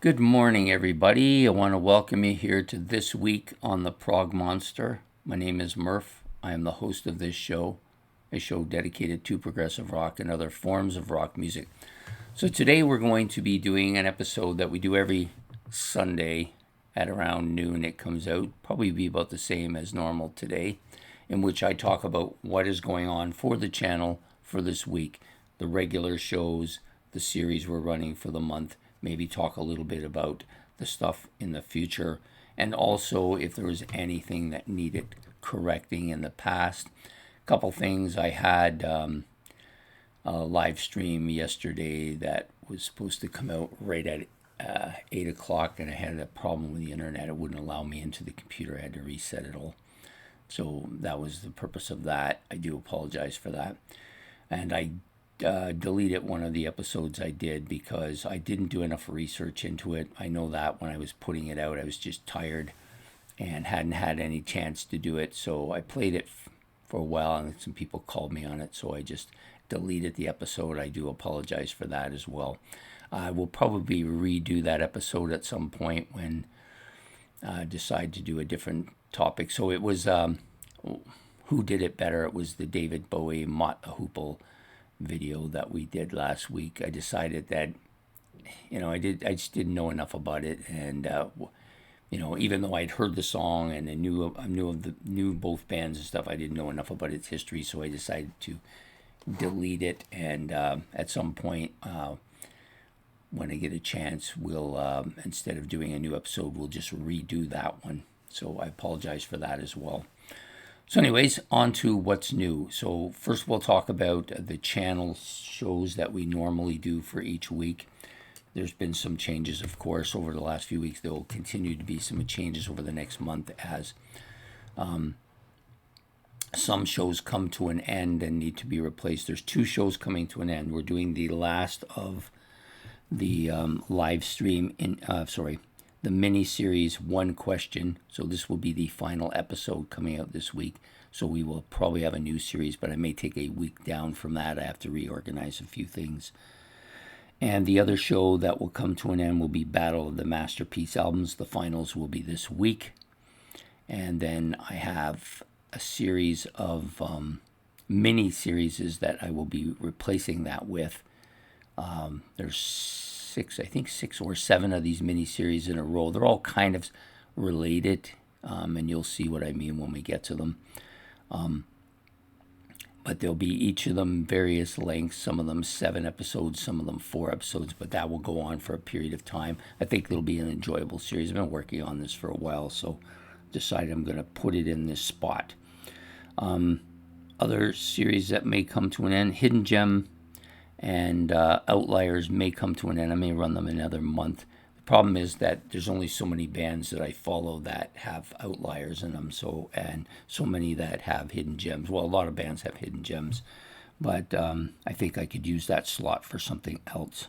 Good morning, everybody. I want to welcome you here to This Week on the Prog Monster. My name is Murph. I am the host of this show, a show dedicated to progressive rock and other forms of rock music. So today we're going to be doing an episode that we do every Sunday at around noon. It comes out, probably be about the same as normal today, in which I talk about what is going on for the channel for this week, the regular shows, the series we're running for the month, maybe talk a little bit about the stuff in the future, and also if there was anything that needed correcting in the past. A couple things. I had a live stream yesterday that was supposed to come out right at 8 o'clock, and I had a problem with the internet. It wouldn't allow me into the computer. I had to reset it all. So that was the purpose of that. I do apologize for that. And I deleted one of the episodes I did because I didn't do enough research into it. I know that when I was putting it out, I was just tired and hadn't had any chance to do it. So I played it for a while and some people called me on it. So I just deleted the episode. I do apologize for that as well. I will probably redo that episode at some point when I decide to do a different topic. So it was who did it better? It was the David Bowie Mott the Hoople video that we did last week. I decided that I just didn't know enough about it, and even though I'd heard the song and I knew both bands and stuff, I didn't know enough about its history, so I decided to delete it. And at some point, when I get a chance, we'll instead of doing a new episode, we'll just redo that one. So I apologize for that as well. So anyways, on to what's new. So first we'll talk about the channel shows that we normally do for each week. There's been some changes, of course, over the last few weeks. There will continue to be some changes over the next month as some shows come to an end and need to be replaced. There's 2 shows coming to an end. We're doing the last of the live stream the mini-series One Question. So this will be the final episode coming out this week. So we will probably have a new series, but I may take a week down from that. I have to reorganize a few things. And the other show that will come to an end will be Battle of the Masterpiece Albums. The finals will be this week. And then I have a series of mini-series that I will be replacing that with. There's 6 or 7 of these mini-series in a row. They're all kind of related, and you'll see what I mean when we get to them. But there'll be each of them various lengths, some of them 7 episodes, some of them 4 episodes, but that will go on for a period of time. I think it'll be an enjoyable series. I've been working on this for a while, so decided I'm going to put it in this spot. Other series that may come to an end, Hidden Gem and Outliers may come to an end. I may run them another month. The problem is that there's only so many bands that I follow that have Outliers in them, and so many that have Hidden Gems. Well, a lot of bands have Hidden Gems, but I think I could use that slot for something else,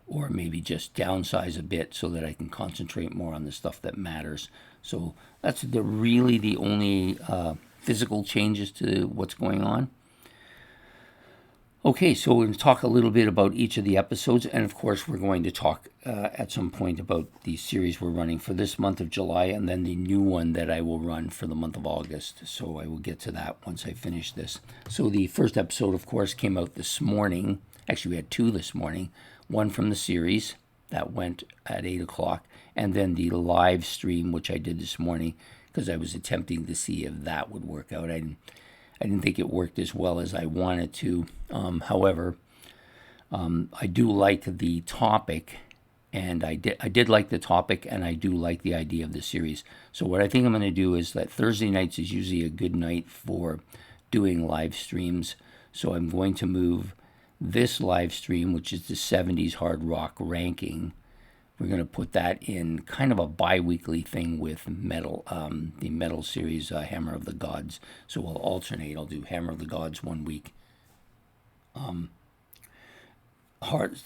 or maybe just downsize a bit so that I can concentrate more on the stuff that matters. So that's really the only physical changes to what's going on. Okay, so we're going to talk a little bit about each of the episodes, and of course we're going to talk at some point about the series we're running for this month of July, and then the new one that I will run for the month of August. So I will get to that once I finish this. So the first episode, of course, came out this morning. Actually, we had 2 this morning. One from the series that went at 8 o'clock, and then the live stream, which I did this morning because I was attempting to see if that would work out. I didn't think it worked as well as I wanted to. However, I do like the topic, and I did like the topic, and I do like the idea of the series. So what I think I'm going to do is that Thursday nights is usually a good night for doing live streams. So I'm going to move this live stream, which is the 70s hard rock ranking. We're going to put that in kind of a bi-weekly thing with metal, the metal series, Hammer of the Gods. So we'll alternate. I'll do Hammer of the Gods one week. The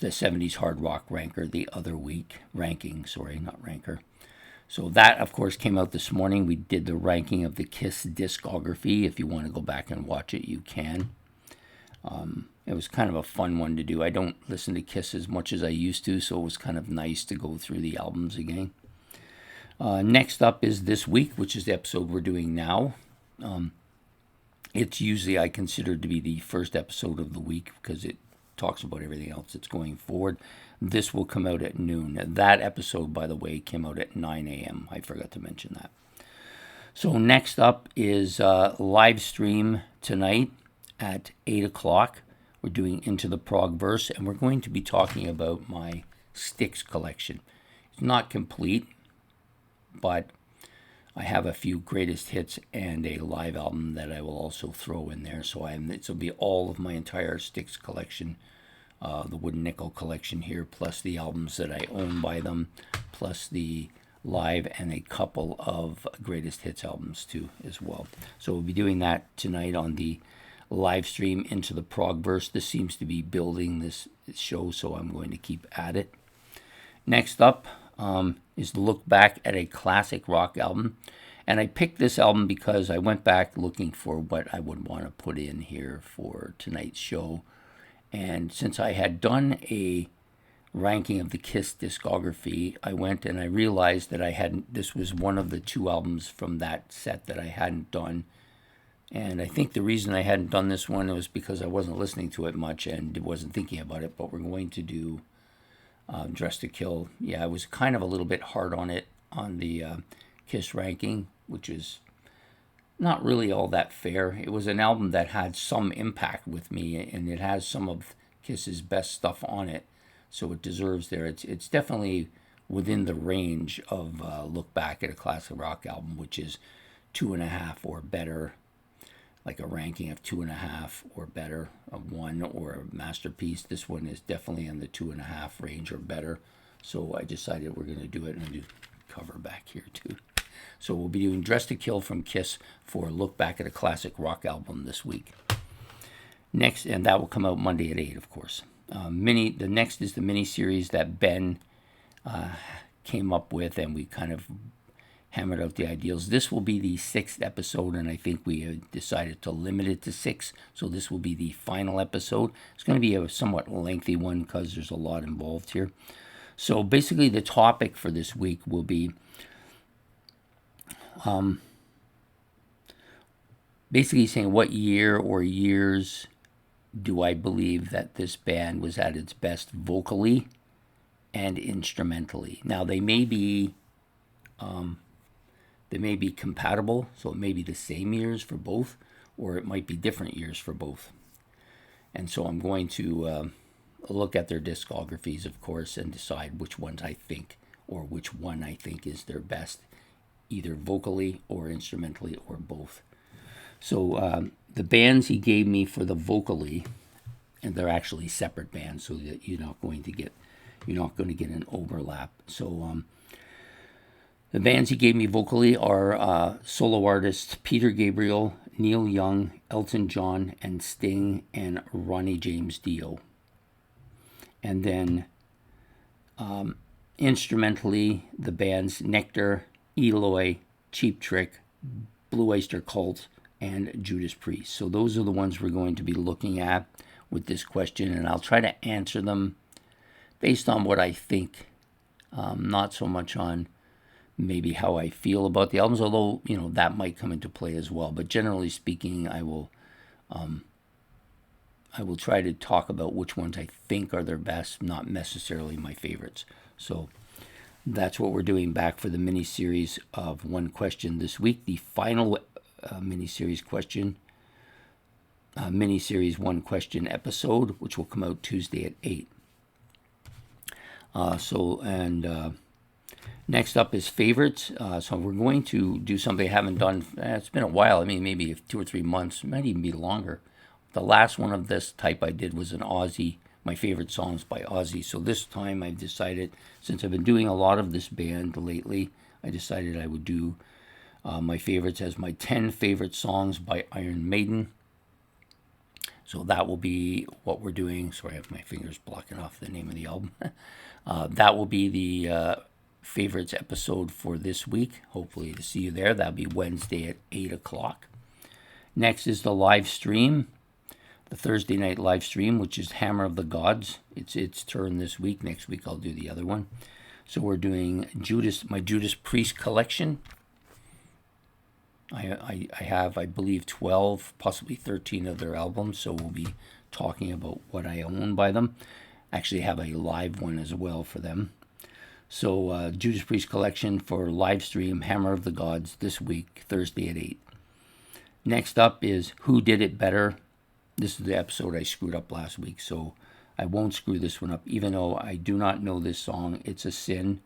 70s hard rock ranker the other week. Ranking, sorry, not ranker. So that, of course, came out this morning. We did the ranking of the Kiss discography. If you want to go back and watch it, you can. It was kind of a fun one to do. I don't listen to Kiss as much as I used to, so it was kind of nice to go through the albums again. Next up is This Week, which is the episode we're doing now. It's usually I consider to be the first episode of the week because it talks about everything else that's going forward. This will come out at noon. That episode, by the way, came out at 9 a.m. I forgot to mention that. So next up is live stream tonight at 8 o'clock. We're doing Into the Prog Verse, and we're going to be talking about my sticks collection. It's not complete, but I have a few greatest hits and a live album that I will also throw in there. So this will be all of my entire sticks collection, the Wooden Nickel collection here, plus the albums that I own by them, plus the live and a couple of greatest hits albums too as well. So we'll be doing that tonight on the live stream Into the Prog Verse. This seems to be building this show, so I'm going to keep at it. Next up is to look back at a classic rock album. And I picked this album because I went back looking for what I would want to put in here for tonight's show. And since I had done a ranking of the Kiss discography, I went and I realized that this was one of the two albums from that set that I hadn't done. And I think the reason I hadn't done this one was because I wasn't listening to it much and wasn't thinking about it. But we're going to do Dress to Kill. Yeah, I was kind of a little bit hard on it on the Kiss ranking, which is not really all that fair. It was an album that had some impact with me, and it has some of Kiss's best stuff on it, so it deserves there. It's definitely within the range of look back at a classic rock album, which is 2.5 or better, like a ranking of 2.5 or better, a 1 or a masterpiece. This one is definitely in the 2.5 range or better. So I decided we're going to do it, and I'll do cover back here too. So we'll be doing Dress to Kill from Kiss for a look back at a classic rock album this week. Next, and that will come out Monday at 8, of course. The next is the mini series that Ben came up with, and we kind of hammered out the ideals. This will be the 6th episode, and I think we have decided to limit it to 6. So this will be the final episode. It's going to be a somewhat lengthy one because there's a lot involved here. So basically the topic for this week will be basically saying what year or years do I believe that this band was at its best vocally and instrumentally. Now they may be compatible, so it may be the same years for both, or it might be different years for both. And so I'm going to look at their discographies, of course, and decide which ones I think, or which one I think is their best, either vocally or instrumentally or both. So the bands he gave me for the vocally, and they're actually separate bands, so that you're not going to get an overlap. So the bands he gave me vocally are solo artists Peter Gabriel, Neil Young, Elton John, and Sting, and Ronnie James Dio. And then instrumentally, the bands Nectar, Eloy, Cheap Trick, Blue Oyster Cult, and Judas Priest. So those are the ones we're going to be looking at with this question, and I'll try to answer them based on what I think, not so much on maybe how I feel about the albums, although, that might come into play as well. But generally speaking, I will try to talk about which ones I think are their best, not necessarily my favorites. So that's what we're doing back for the mini-series of One Question this week. The final mini-series One Question episode, which will come out Tuesday at 8. Next up is favorites. So we're going to do something I haven't done. It's been a while. I mean, maybe 2 or 3 months. It might even be longer. The last one of this type I did was an Ozzy, my favorite songs by Ozzy. So this time I've decided, since I've been doing a lot of this band lately, I decided I would do my favorites as my 10 favorite songs by Iron Maiden. So that will be what we're doing. Sorry, I have my fingers blocking off the name of the album. That will be the favorites episode for this week. Hopefully to see you there. That'll be Wednesday at 8 o'clock. Next is the live stream. the Thursday night live stream, which is Hammer of the Gods. It's its turn this week. Next week I'll do the other one. So we're doing my Judas Priest collection. I have, I believe, 12, possibly 13 of their albums, so we'll be talking about what I own by them. Actually have a live one as well for them. So Judas Priest collection for live stream, Hammer of the Gods, this week, Thursday at 8. Next up is Who Did It Better? This is the episode I screwed up last week, so I won't screw this one up, even though I do not know this song. It's a sin.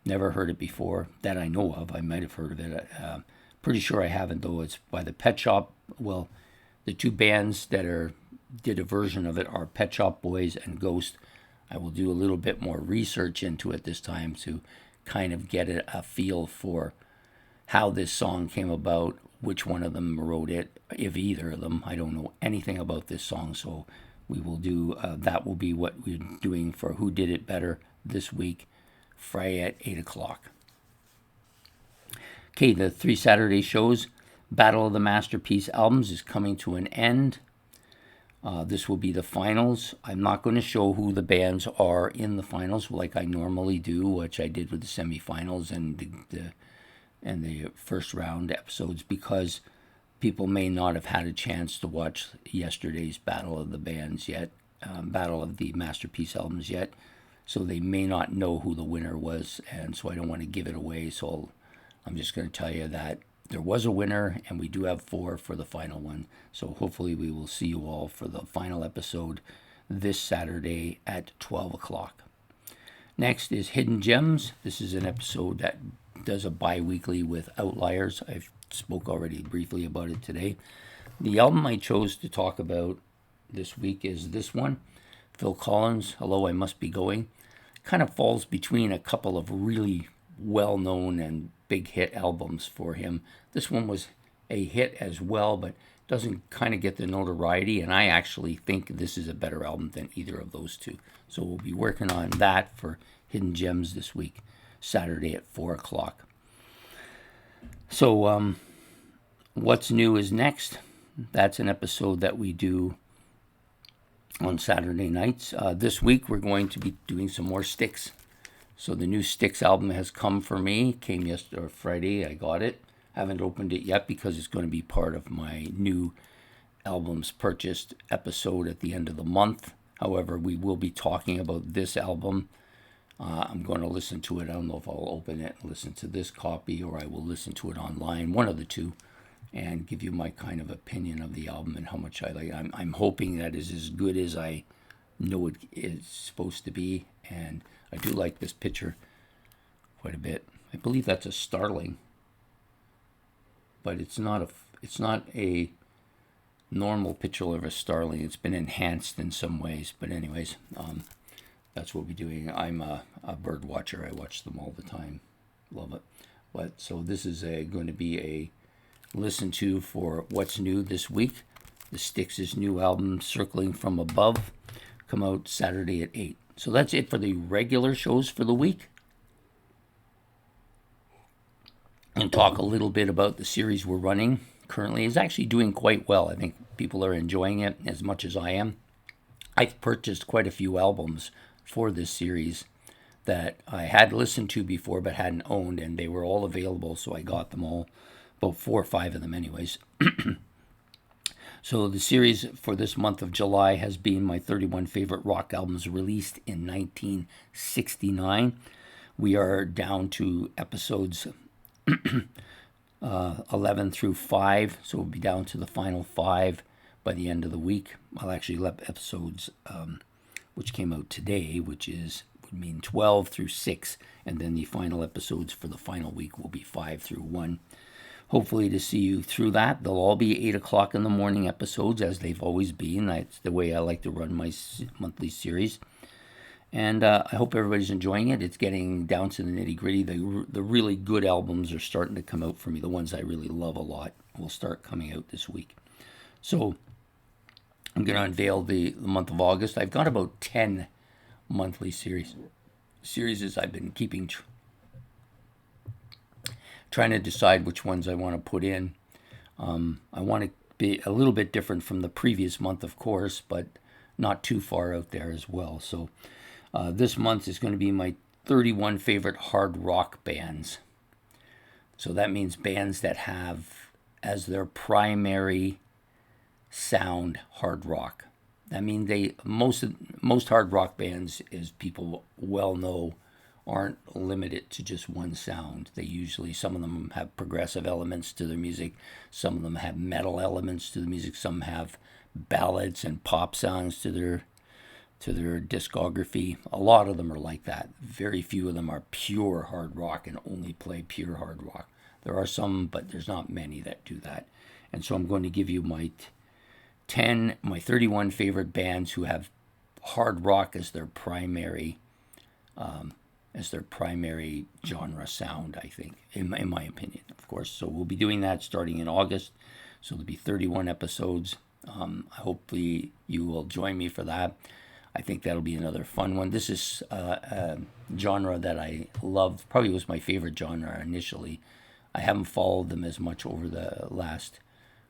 Never heard it before, that I know of. I might have heard of it. Pretty sure I haven't, though. It's by the Pet Shop. Well, the two bands that did a version of it are Pet Shop Boys and Ghost. I will do a little bit more research into it this time to kind of get a feel for how this song came about, which one of them wrote it, if either of them. I don't know anything about this song, so we will do, that will be what we're doing for Who Did It Better this week, Friday at 8 o'clock. Okay, the 3 Saturday shows, Battle of the Masterpiece albums is coming to an end. This will be the finals. I'm not going to show who the bands are in the finals like I normally do, which I did with the semifinals and the first round episodes, because people may not have had a chance to watch yesterday's Battle of the Bands yet, Battle of the Masterpiece albums yet, so they may not know who the winner was, and so I don't want to give it away, so I'm just going to tell you that there was a winner, and we do have 4 for the final one. So hopefully we will see you all for the final episode this Saturday at 12 o'clock. Next is Hidden Gems. This is an episode that does a bi-weekly with Outliers. I've spoke already briefly about it today. The album I chose to talk about this week is this one, Phil Collins, Hello, I Must Be Going. Kind of falls between a couple of really well-known and big hit albums for him. This one was a hit as well, but doesn't kind of get the notoriety, and I actually think this is a better album than either of those two. So we'll be working on that for Hidden Gems this week, Saturday at 4 o'clock. So What's New is next. That's an episode that we do on Saturday nights. This week we're going to be doing some more Styx. So the new Styx album has come for me. Came yesterday or Friday. I got it. Haven't opened it yet because it's going to be part of my new albums purchased episode at the end of the month. However, we will be talking about this album. I'm going to listen to it. I don't know if I'll open it and listen to this copy, or I will listen to it online, one of the two, and give you my kind of opinion of the album and how much I like it. I'm hoping that is as good as I know it is supposed to be, and I do like this picture quite a bit. I believe that's a starling, but it's not a normal picture of a starling. It's been enhanced in some ways, but anyways, that's what we're doing. I'm a bird watcher. I watch them all the time. Love it. But so this is going to be a listen to for what's new this week. The Styx' new album, Circling from Above, come out Saturday at 8. So that's it for the regular shows for the week. And talk a little bit about the series we're running currently. It's actually doing quite well. I think people are enjoying it as much as I am. I've purchased quite a few albums for this series that I had listened to before but hadn't owned, and they were all available, so I got them all, about 4 or 5 of them anyways. So the series for this month of July has been my 31 favorite rock albums released in 1969. We are down to episodes 11 through 5, so we'll be down to the final 5 by the end of the week. Well, actually, episodes which came out today, would mean 12 through 6, and then the final episodes for the final week will be 5 through 1. Hopefully to see you through that. They'll all be 8 o'clock in the morning episodes, as they've always been. That's the way I like to run my monthly series. And I hope everybody's enjoying it. It's getting down to the nitty-gritty. The really good albums are starting to come out for me. The ones I really love a lot will start coming out this week. So I'm going to unveil the month of August. I've got about 10 monthly series I've been keeping trying to decide which ones I want to put in. I want to be a little bit different from the previous month, of course, but not too far out there as well. So this month is going to be my 31 favorite hard rock bands. So that means bands that have as their primary sound hard rock. I mean, most hard rock bands, as people well know, aren't limited to just one sound. They usually, some of them have progressive elements to their music, some of them have metal elements to the music, some have ballads and pop sounds to their discography. A lot of them are like that. Very few of them are pure hard rock and only play pure hard rock. There are some, but there's not many that do that. And so I'm going to give you my 31 favorite bands who have hard rock as their primary genre sound, I think, in my opinion, of course. So we'll be doing that starting in August. So there'll be 31 episodes. Hopefully you will join me for that. I think that'll be another fun one. This is a genre that I loved. Probably was my favorite genre initially. I haven't followed them as much over the last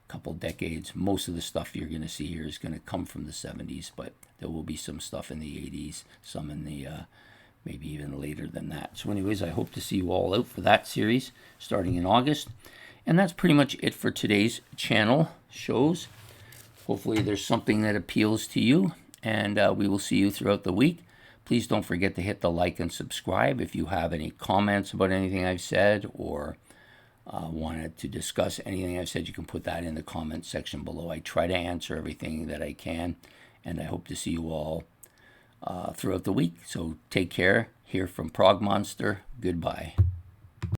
couple decades. Most of the stuff you're going to see here is going to come from the 70s, but there will be some stuff in the 80s, some in the maybe even later than that. So anyways, I hope to see you all out for that series starting in August. And that's pretty much it for today's channel shows. Hopefully there's something that appeals to you, and we will see you throughout the week. Please don't forget to hit the like and subscribe. If you have any comments about anything I've said or wanted to discuss anything I've said, you can put that in the comment section below. I try to answer everything that I can, and I hope to see you all throughout the week. So take care. Here from Prog Monster. Goodbye.